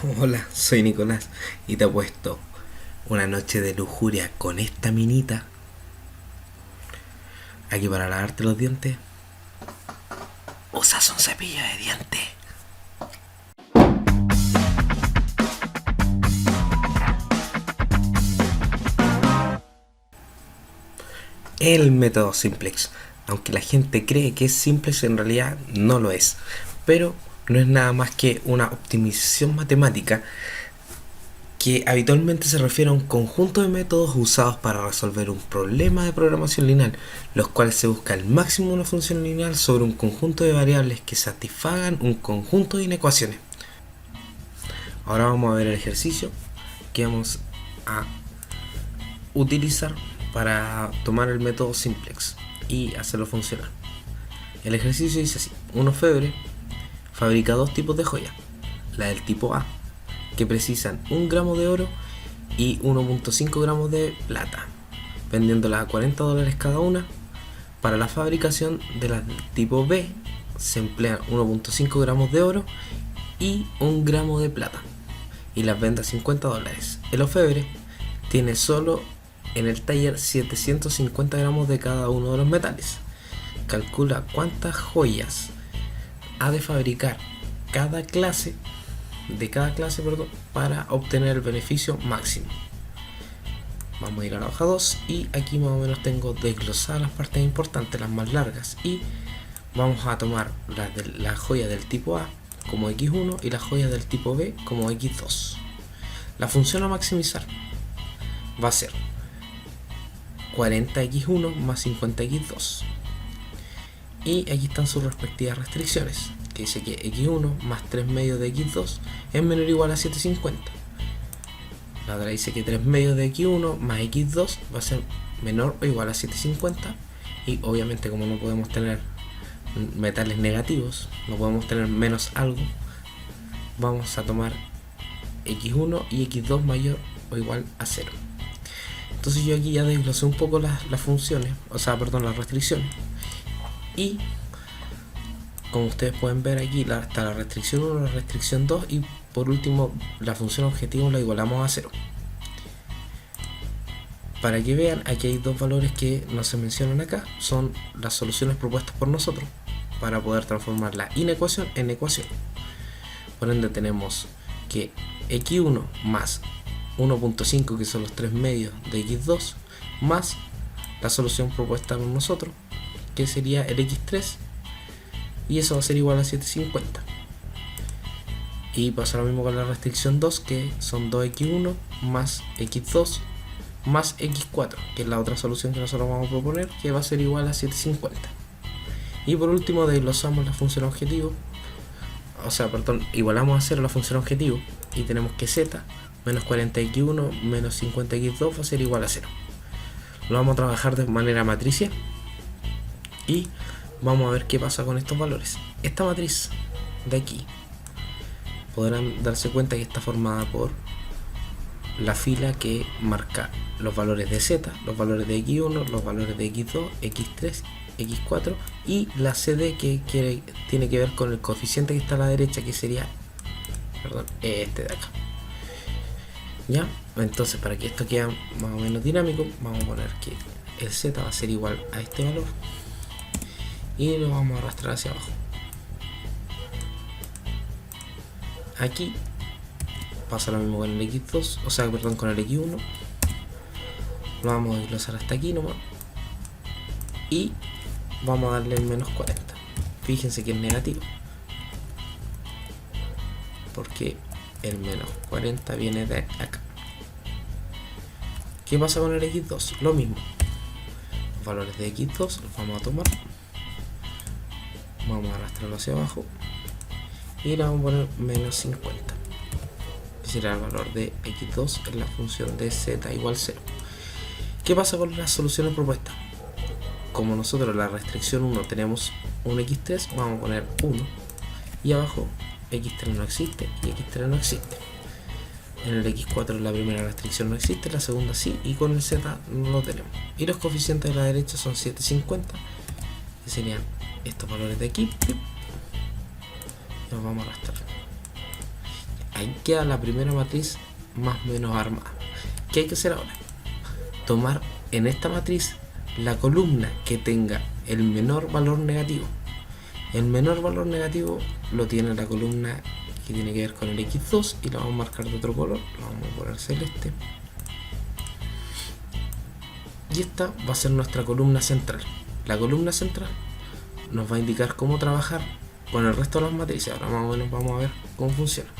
Hola, soy Nicolás y te apuesto una noche de lujuria con esta minita aquí para lavarte los dientes. Usas un cepillo de dientes. El método Simplex. Aunque la gente cree que es Simplex, en realidad no lo es. Pero no es nada más que una optimización matemática que habitualmente se refiere a un conjunto de métodos usados para resolver un problema de programación lineal, los cuales se busca el máximo de una función lineal sobre un conjunto de variables que satisfagan un conjunto de inecuaciones. Ahora vamos a ver el ejercicio que vamos a utilizar para tomar el método Simplex y hacerlo funcionar. El ejercicio dice así: un orfebre fabrica dos tipos de joyas, la del tipo A, que precisan 1 gramo de oro y 1.5 gramos de plata, vendiéndolas a $40 cada una. Para la fabricación de las del tipo B se emplean 1.5 gramos de oro y 1 gramo de plata, y las vende a $50. El orfebre tiene solo en el taller 750 gramos de cada uno de los metales. Calcula cuántas joyas ha de fabricar cada clase para obtener el beneficio máximo. Vamos a ir a la hoja 2 y aquí más o menos tengo desglosadas las partes importantes, las más largas, y vamos a tomar la joya del tipo A como x1 y la joya del tipo B como x2. La función a maximizar va a ser 40x1 más 50x2, y aquí están sus respectivas restricciones, que dice que x1 más 3 medios de x2 es menor o igual a 750. La otra dice que 3 medios de x1 más x2 va a ser menor o igual a 750, y obviamente, como no podemos tener metales negativos, no podemos tener menos algo, vamos a tomar x1 y x2 mayor o igual a 0. Entonces yo aquí ya desglosé un poco las funciones, las restricciones, y como ustedes pueden ver aquí está la restricción 1, la restricción 2, y por último la función objetivo la igualamos a 0. Para que vean, aquí hay dos valores que no se mencionan acá, son las soluciones propuestas por nosotros para poder transformar la inecuación en ecuación. Por ende tenemos que x1 más 1.5, que son los 3 medios de x2, más la solución propuesta por nosotros, que sería el x3, y eso va a ser igual a 750. Y pasa lo mismo con la restricción 2, que son 2x1 más x2 más x4, que es la otra solución que nosotros vamos a proponer, que va a ser igual a 750. Y por último desglosamos la función objetivo, igualamos a 0 la función objetivo, y tenemos que z menos 40x1 menos 50x2 va a ser igual a 0. Lo vamos a trabajar de manera matricial y vamos a ver qué pasa con estos valores. Esta matriz de aquí podrán darse cuenta que está formada por la fila que marca los valores de z, los valores de x1, los valores de x2, x3, x4, y la cd que tiene que ver con el coeficiente que está a la derecha, que sería este de acá. Ya, entonces para que esto quede más o menos dinámico, vamos a poner que el z va a ser igual a este valor y lo vamos a arrastrar hacia abajo. Aquí pasa lo mismo con el x2, con el x1. Lo vamos a desglosar hasta aquí nomás y vamos a darle el menos 40. Fíjense que es negativo porque el menos 40 viene de acá. ¿Qué pasa con el x2? Lo mismo, los valores de x2 los vamos a tomar, vamos a arrastrarlo hacia abajo y le vamos a poner menos 50, que será el valor de x2 en la función de z igual 0. ¿Qué pasa con las soluciones propuestas? Como nosotros en la restricción 1 tenemos un x3, vamos a poner 1, y abajo x3 no existe y x3 no existe. En el x4 la primera restricción no existe, la segunda sí, y con el z no lo tenemos. Y los coeficientes de la derecha son 750, que serían estos valores de aquí, y los vamos a arrastrar. ahí queda la primera matriz más o menos armada. ¿Qué hay que hacer ahora? Tomar en esta matriz la columna que tenga el menor valor negativo. El menor valor negativo lo tiene la columna que tiene que ver con el x2 y la vamos a marcar de otro color, la vamos a poner celeste. Y esta va a ser nuestra columna central. La columna central nos va a indicar cómo trabajar con el resto de las matrices. Ahora más o menos vamos a ver cómo funciona.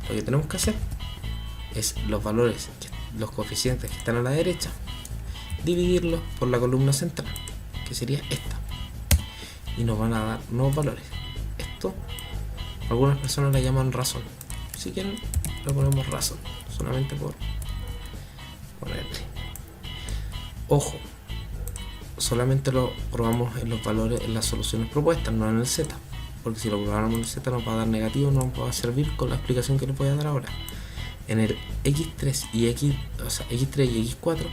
Lo que tenemos que hacer es los valores, los coeficientes que están a la derecha, dividirlos por la columna central, que sería esta, y nos van a dar nuevos valores. Esto algunas personas la llaman razón. Si quieren le ponemos razón, solamente por ponerle. Ojo, solamente lo probamos en los valores, en las soluciones propuestas, no en el z, porque si lo probamos en el z nos va a dar negativo, no nos va a servir con la explicación que les voy a dar ahora. En el x3 y x3 y x4,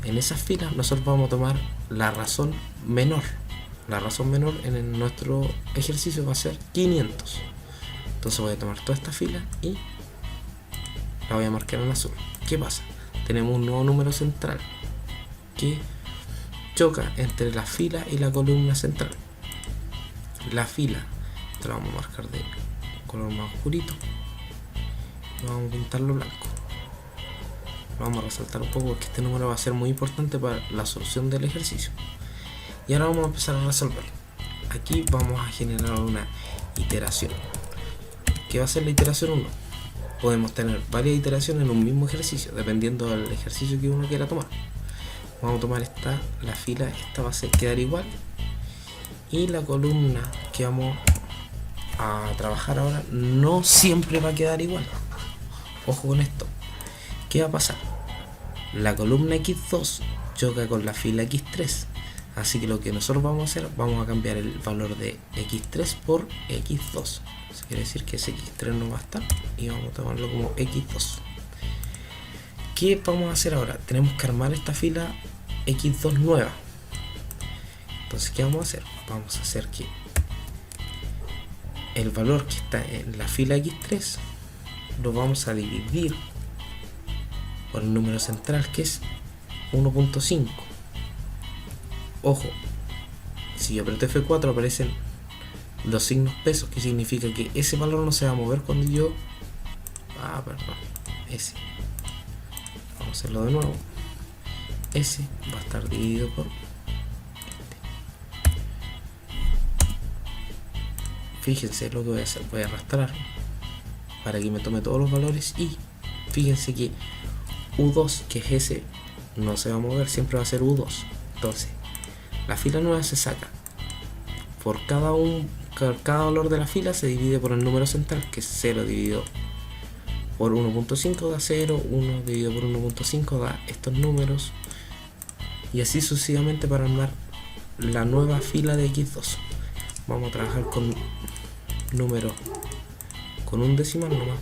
en esas filas nosotros vamos a tomar la razón menor. La razón menor en nuestro ejercicio va a ser 500. Entonces voy a tomar toda esta fila y la voy a marcar en azul. ¿Qué pasa? Tenemos un nuevo número central que choca entre la fila y la columna central. La fila, esto lo vamos a marcar de color más oscurito y vamos a pintarlo blanco. Lo vamos a resaltar un poco porque este número va a ser muy importante para la solución del ejercicio. Y ahora vamos a empezar a resolver. Aquí vamos a generar una iteración. ¿Qué va a ser la iteración 1? Podemos tener varias iteraciones en un mismo ejercicio, dependiendo del ejercicio que uno quiera tomar. Vamos a tomar esta, la fila, esta va a quedar igual. Y la columna que vamos a trabajar ahora no siempre va a quedar igual. Ojo con esto. ¿Qué va a pasar? La columna x2 choca con la fila x3. Así que lo que nosotros vamos a hacer, vamos a cambiar el valor de x3 por x2. Eso quiere decir que ese x3 no va a estar y vamos a tomarlo como x2. ¿Qué vamos a hacer ahora? Tenemos que armar esta fila x2 nueva. Entonces, ¿qué vamos a hacer? Vamos a hacer que el valor que está en la fila x3 lo vamos a dividir por el número central, que es 1.5. Ojo, si yo aprieto F4 aparecen los signos pesos, que significa que ese valor no se va a mover cuando yo... ese. Vamos a hacerlo de nuevo. Ese va a estar dividido por... Fíjense lo que voy a hacer, voy a arrastrar para que me tome todos los valores y fíjense que U2, que es ese, no se va a mover, siempre va a ser U2. Entonces, la fila nueva se saca. Por cada valor de la fila se divide por el número central, que es 0 dividido por 1.5 da 0, 1 dividido por 1.5 da estos números, y así sucesivamente para armar la nueva fila de x2. Vamos a trabajar con números con un decimal nomás,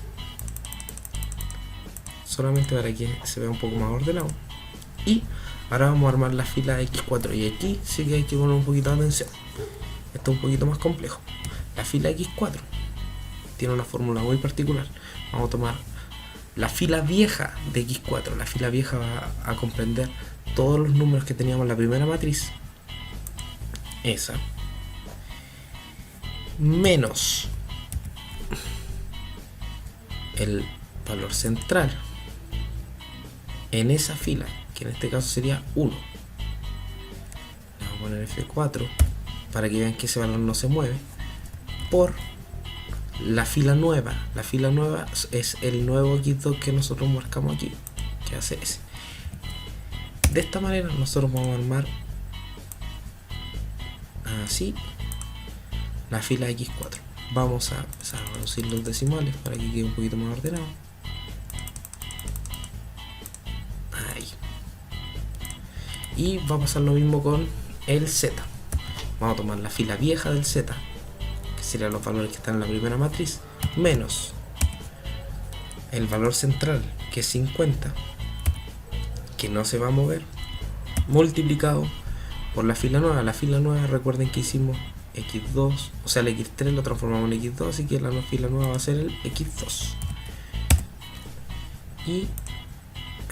solamente para que se vea un poco más ordenado. Y ahora vamos a armar la fila x4, y aquí sí que hay que poner un poquito de atención. Esto es un poquito más complejo. La fila x4 tiene una fórmula muy particular. Vamos a tomar la fila vieja de x4. La fila vieja va a comprender todos los números que teníamos en la primera matriz, esa, menos el valor central en esa fila, que en este caso sería 1. Le vamos a poner F4 para que vean que ese valor no se mueve, por la fila nueva. La fila nueva es el nuevo x2 que nosotros marcamos aquí, que hace ese. De esta manera nosotros vamos a armar así la fila x4. Vamos a empezar a reducir los decimales para que quede un poquito más ordenado. Ahí. Y va a pasar lo mismo con el z. Vamos a tomar la fila vieja del z, que serían los valores que están en la primera matriz, menos el valor central, que es 50, que no se va a mover, multiplicado por la fila nueva. La fila nueva, recuerden que hicimos x2, o sea el x3 lo transformamos en x2, así que la fila nueva va a ser el x2. y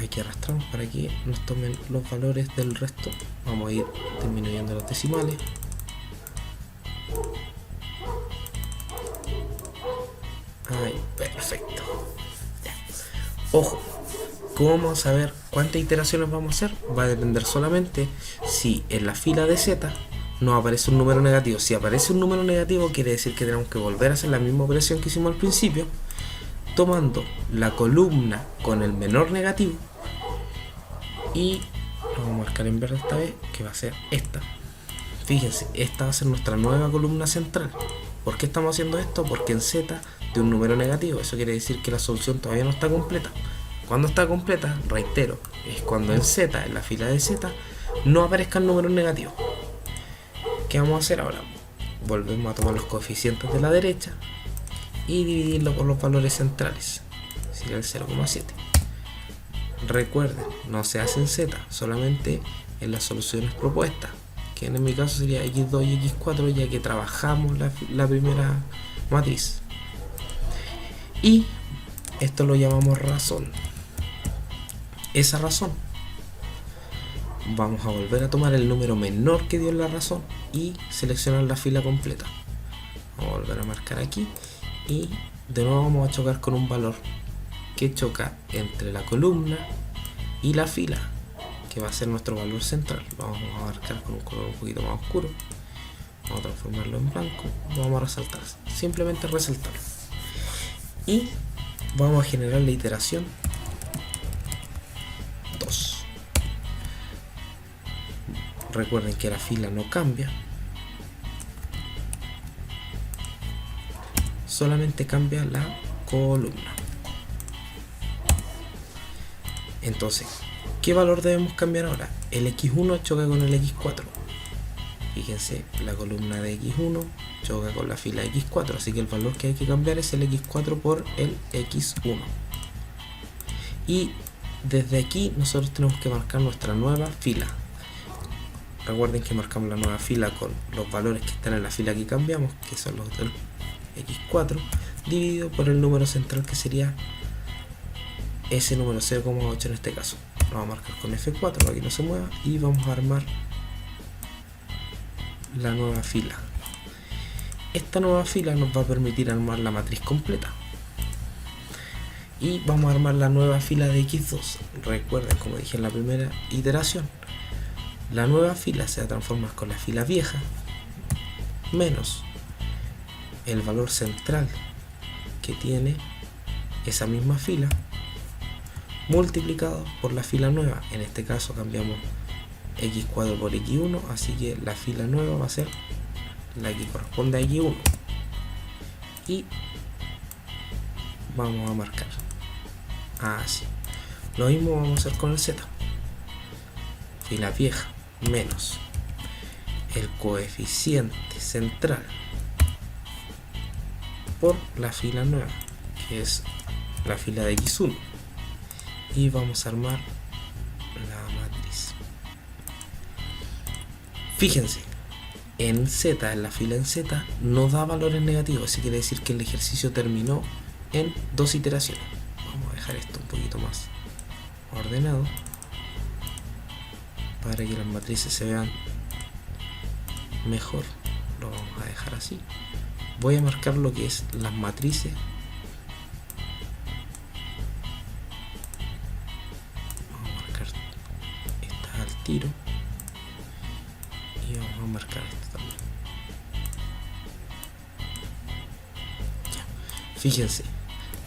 aquí arrastramos para que nos tomen los valores del resto. Vamos a ir disminuyendo los decimales. Ahí, perfecto. Ya. Ojo, ¿cómo vamos a saber cuántas iteraciones vamos a hacer? Va a depender solamente si en la fila de Z nos aparece un número negativo. Si aparece un número negativo, quiere decir que tenemos que volver a hacer la misma operación que hicimos al principio, tomando la columna con el menor negativo y lo vamos a marcar en verde esta vez, que va a ser esta. Fíjense, esta va a ser nuestra nueva columna central. ¿Por qué estamos haciendo esto? Porque en Z de un número negativo, eso quiere decir que la solución todavía no está completa. Cuando está completa, reitero, es cuando en Z, en la fila de Z, no aparezcan números negativos. ¿Qué vamos a hacer ahora? Volvemos a tomar los coeficientes de la derecha y dividirlo por los valores centrales. Sería el 0,7. Recuerden, no se hace en Z, solamente en las soluciones propuestas, que en mi caso sería x2 y x4, ya que trabajamos la primera matriz. Y esto lo llamamos razón. Esa razón, vamos a volver a tomar el número menor que dio en la razón y seleccionar la fila completa. Vamos a volver a marcar aquí y de nuevo vamos a chocar con un valor que choca entre la columna y la fila, que va a ser nuestro valor central. Lo vamos a marcar con un color un poquito más oscuro. Vamos a transformarlo en blanco. Vamos a resaltar, simplemente resaltar. Y vamos a generar la iteración 2. Recuerden que la fila no cambia, solamente cambia la columna. Entonces, ¿qué valor debemos cambiar ahora? El x1 choca con el x4. Fíjense, la columna de x1 choca con la fila de x4, así que el valor que hay que cambiar es el x4 por el x1. Y desde aquí nosotros tenemos que marcar nuestra nueva fila. Recuerden que marcamos la nueva fila con los valores que están en la fila que cambiamos, que son los del x4, dividido por el número central, que sería ese número 0,8 en este caso. Lo vamos a marcar con F4 para que no se mueva y vamos a armar la nueva fila. Esta nueva fila nos va a permitir armar la matriz completa. Y vamos a armar la nueva fila de x2. Recuerden, como dije en la primera iteración, la nueva fila se va a transformar con la fila vieja menos el valor central que tiene esa misma fila multiplicado por la fila nueva. En este caso cambiamos x4 por x1, así que la fila nueva va a ser la que corresponde a x1. Y vamos a marcar así. Lo mismo vamos a hacer con el z. Fila vieja menos el coeficiente central por la fila nueva, que es la fila de x1. Y vamos a armar la matriz. Fíjense, en Z, en la fila en Z, no da valores negativos. Eso quiere decir que el ejercicio terminó en 2 iteraciones. Vamos a dejar esto un poquito más ordenado para que las matrices se vean mejor. Lo vamos a dejar así. Voy a marcar lo que es las matrices. Vamos a marcar estas al tiro y vamos a marcar esto también. Ya. Fíjense,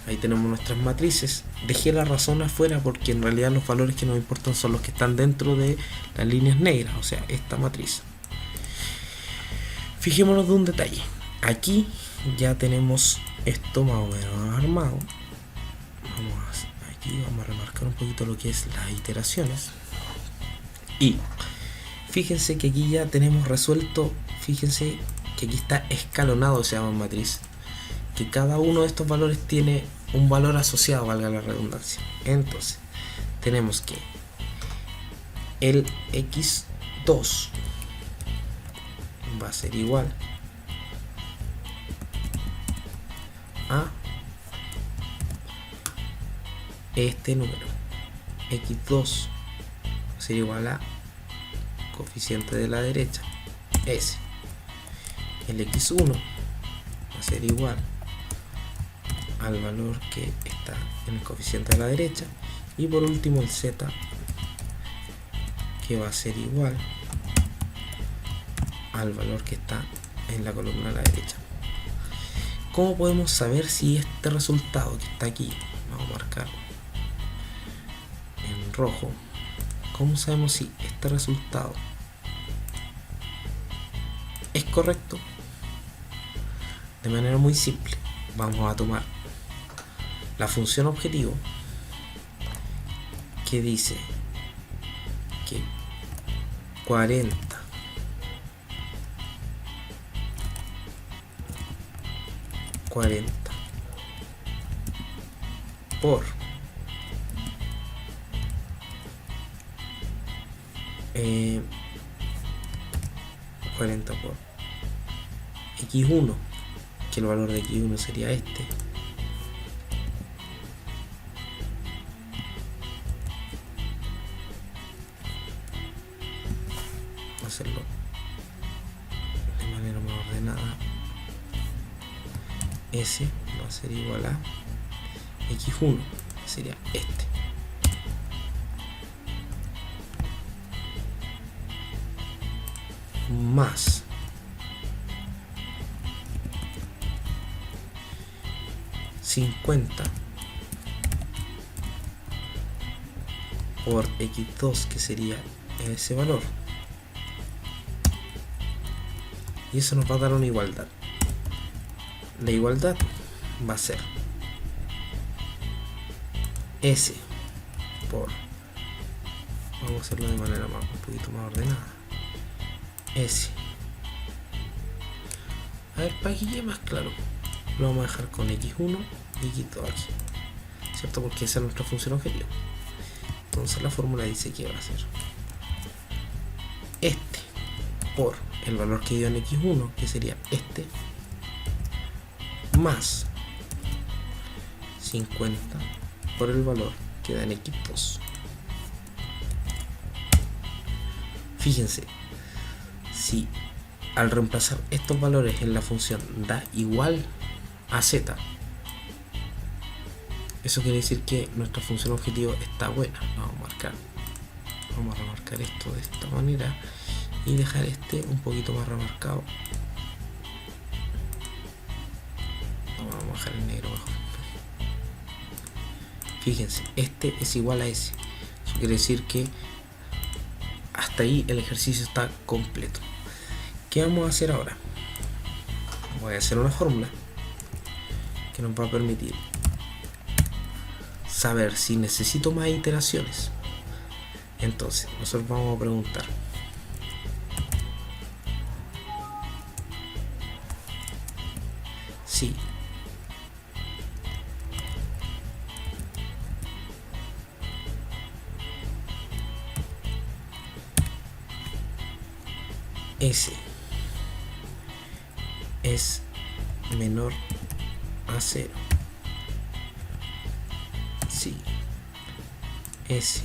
ahí tenemos nuestras matrices. Dejé la razón afuera porque en realidad los valores que nos importan son los que están dentro de las líneas negras, o sea, esta matriz. Fijémonos de un detalle. Aquí ya tenemos esto más o menos armado. Aquí vamos a remarcar un poquito lo que es las iteraciones. Y fíjense que aquí ya tenemos resuelto. Fíjense que aquí está escalonado, se llama matriz, que cada uno de estos valores tiene un valor asociado, valga la redundancia. Entonces tenemos que el x2 va a ser igual a este número. X2 sería igual a coeficiente de la derecha, S. El X1 va a ser igual al valor que está en el coeficiente de la derecha. Y por último el Z, que va a ser igual al valor que está en la columna de la derecha. ¿Cómo podemos saber si este resultado que está aquí, vamos a marcar en rojo, cómo sabemos si este resultado es correcto? De manera muy simple, vamos a tomar la función objetivo que dice que 40 por 40 por x1, que el valor de x1 sería este, vamos a hacerlo de manera más ordenada. S va a ser igual a x1, que sería este, más 50 por x2, que sería ese valor, y eso nos va a dar una igualdad. La igualdad va a ser S por, vamos a hacerlo de manera un poquito más ordenada, S, a ver, para que quede más claro, lo vamos a dejar con x1 y x2 aquí, ¿cierto? Porque esa es nuestra función objetivo. Entonces la fórmula dice que va a ser este por el valor que dio en x1, que sería este, más 50 por el valor que da en x2. Fíjense, si al reemplazar estos valores en la función da igual a z, eso quiere decir que nuestra función objetivo está buena. Vamos a remarcar esto de esta manera y dejar este un poquito más remarcado. Vamos a dejar el negro mejor. Fíjense, este es igual a ese. Eso quiere decir que hasta ahí el ejercicio está completo. ¿Qué vamos a hacer ahora? Voy a hacer una fórmula que nos va a permitir saber si necesito más iteraciones. Entonces, nosotros vamos a preguntar si S es menor a 0, si S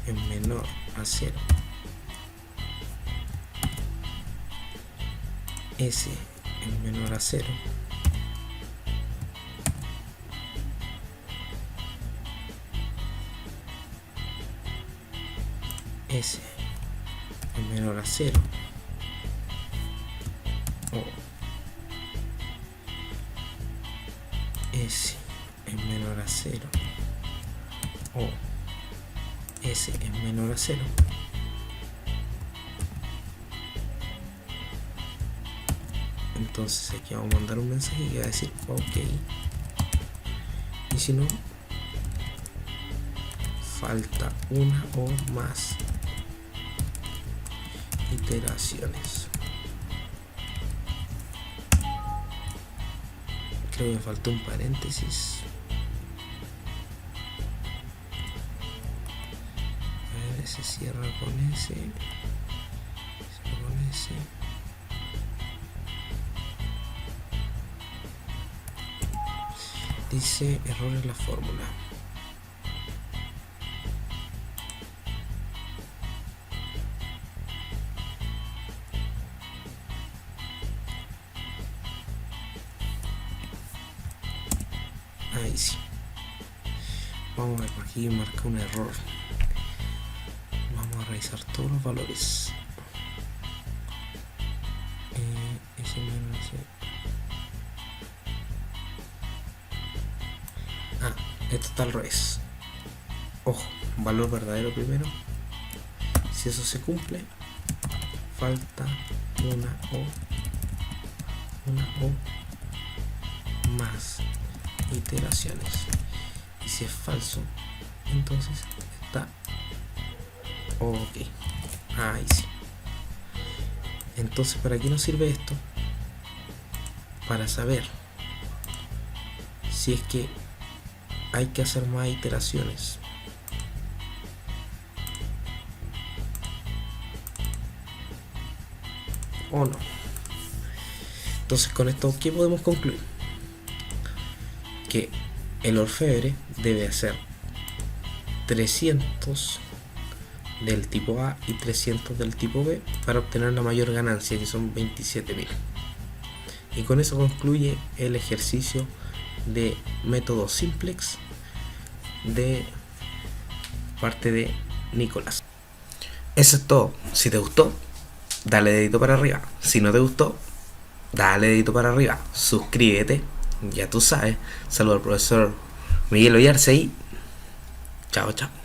es menor a 0, S es menor a 0, S es menor a 0, o S es menor a 0, o S es menor a 0. Entonces aquí vamos a mandar un mensaje que va a decir ok, y si no, falta una o más iteraciones. Creo que me faltó un paréntesis. A ver, se cierra con ese. Dice error en la fórmula. Vamos a ver, aquí marca un error. Vamos a revisar todos los valores. Esto está al revés. Ojo, valor verdadero primero. Si eso se cumple, falta una O más iteraciones. Y si es falso, entonces está ok. Ahí sí. Entonces, ¿para qué nos sirve esto? Para saber si es que hay que hacer más iteraciones. O no. Entonces, con esto, ¿qué podemos concluir? Que el orfebre debe hacer 300 del tipo A y 300 del tipo B para obtener la mayor ganancia, que son 27.000. Y con eso concluye el ejercicio de método simplex de parte de Nicolás. Eso es todo. Si te gustó, dale dedito para arriba. Si no te gustó, dale dedito para arriba. Suscríbete, ya tú sabes. Saludos al profesor Miguel Ollarse y chao, chao.